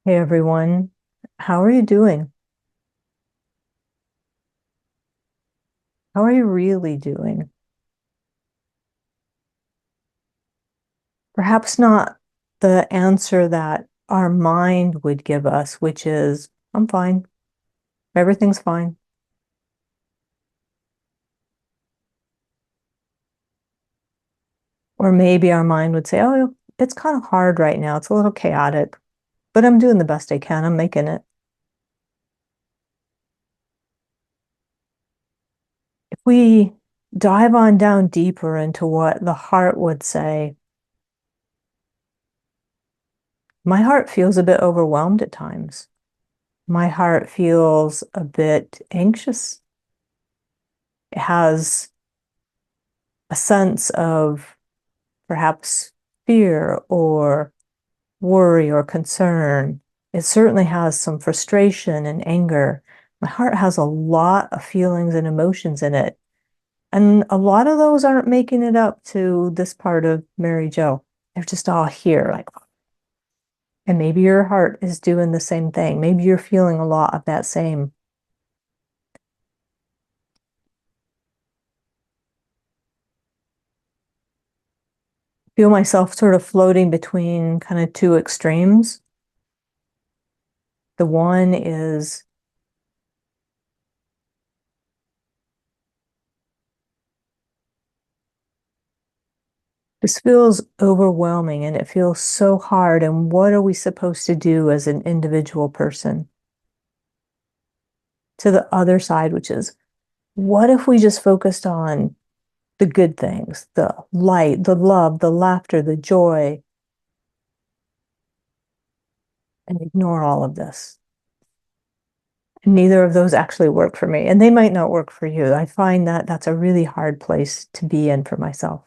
Hey everyone, how are you doing? How are you really doing? Perhaps not the answer that our mind would give us, which is, I'm fine, everything's fine. Or maybe our mind would say, oh, it's kind of hard right now. It's a little chaotic, but I'm doing the best I can. I'm making it. If we dive on down deeper into what the heart would say, my heart feels a bit overwhelmed at times. My heart feels a bit anxious. It has a sense of perhaps fear or worry or concern. It certainly has some frustration and anger. My heart has a lot of feelings and emotions in it. And a lot of those aren't making it up to this part of Mary Jo. They're just all here, like, and maybe your heart is doing the same thing. Maybe you're feeling a lot of that same. Feel myself sort of floating between kind of two extremes. The one is this feels overwhelming and it feels so hard. And what are we supposed to do as an individual person? To the other side, which is what if we just focused on the good things, the light, the love, the laughter, the joy, and ignore all of this? And neither of those actually work for me, and they might not work for you. I find that that's a really hard place to be in for myself.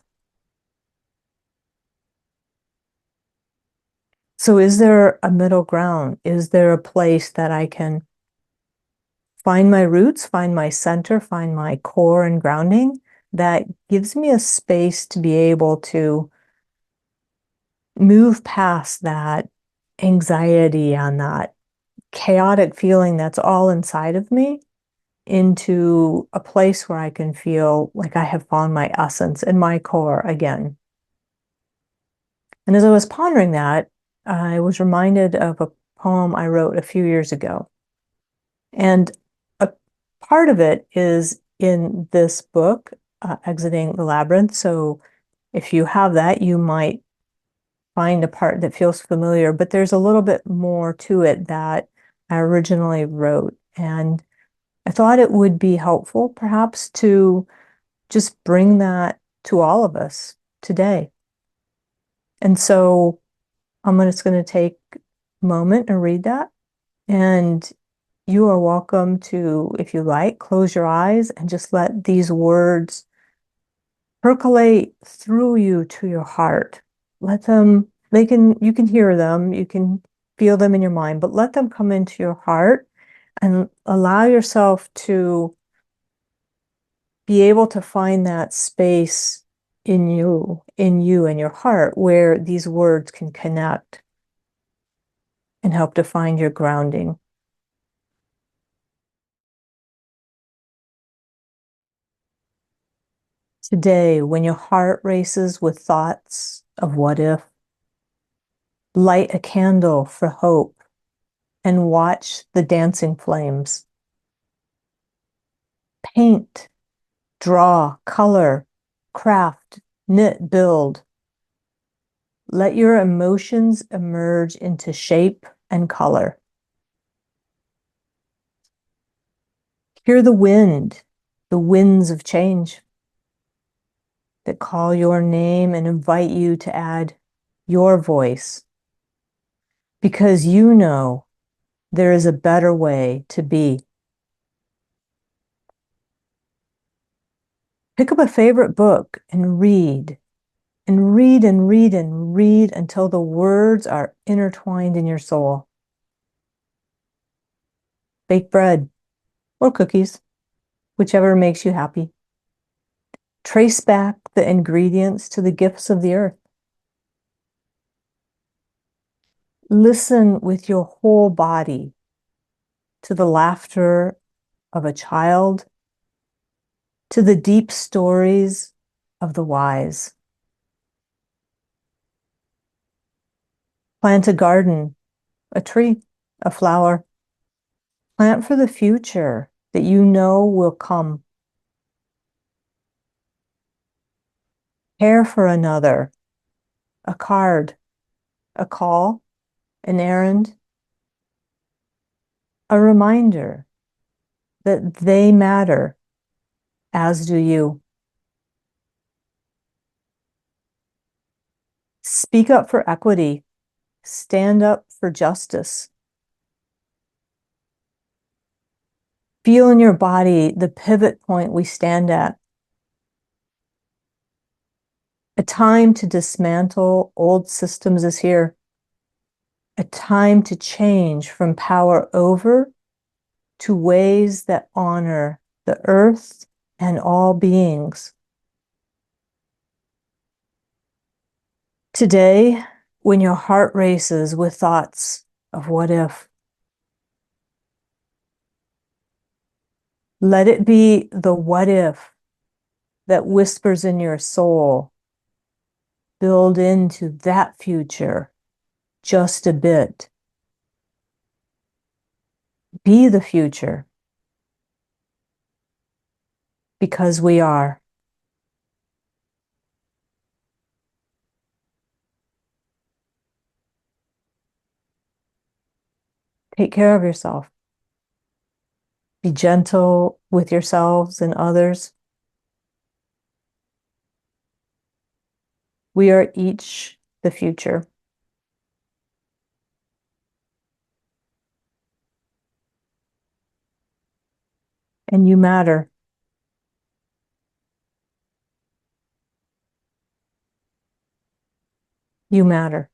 So, is there a middle ground? Is there a place that I can find my roots, find my center, find my core and grounding that gives me a space to be able to move past that anxiety and that chaotic feeling that's all inside of me into a place where I can feel like I have found my essence and my core again. And as I was pondering that, I was reminded of a poem I wrote a few years ago. And a part of it is in this book, Exiting the Labyrinth. So if you have that, you might find a part that feels familiar, but there's a little bit more to it that I originally wrote. And I thought it would be helpful perhaps to just bring that to all of us today. And so I'm just going to take a moment and read that. And you are welcome to, if you like, close your eyes and just let these words percolate through you to your heart. Let them, you can hear them, you can feel them in your mind, but let them come into your heart and allow yourself to be able to find that space in you and your heart where these words can connect and help to find your grounding. Today, when your heart races with thoughts of what if, light a candle for hope and watch the dancing flames. Paint, draw, color, craft, knit, build. Let your emotions emerge into shape and color. Hear the winds of change that call your name and invite you to add your voice because you know there is a better way to be. Pick up a favorite book and read and read and read and read until the words are intertwined in your soul. Bake bread or cookies, whichever makes you happy. Trace back the ingredients to the gifts of the earth. Listen with your whole body to the laughter of a child, to the deep stories of the wise. Plant a garden, a tree, a flower. Plant for the future that you know will come. Care for another, a card, a call, an errand, a reminder that they matter, as do you. Speak up for equity. Stand up for justice. Feel in your body the pivot point we stand at. A time to dismantle old systems is here. A time to change from power over to ways that honor the earth and all beings. Today, when your heart races with thoughts of what if, let it be the what if that whispers in your soul. Build into that future just a bit. Be the future, because we are. Take care of yourself. Be gentle with yourselves and others. We are each the future. And you matter. You matter.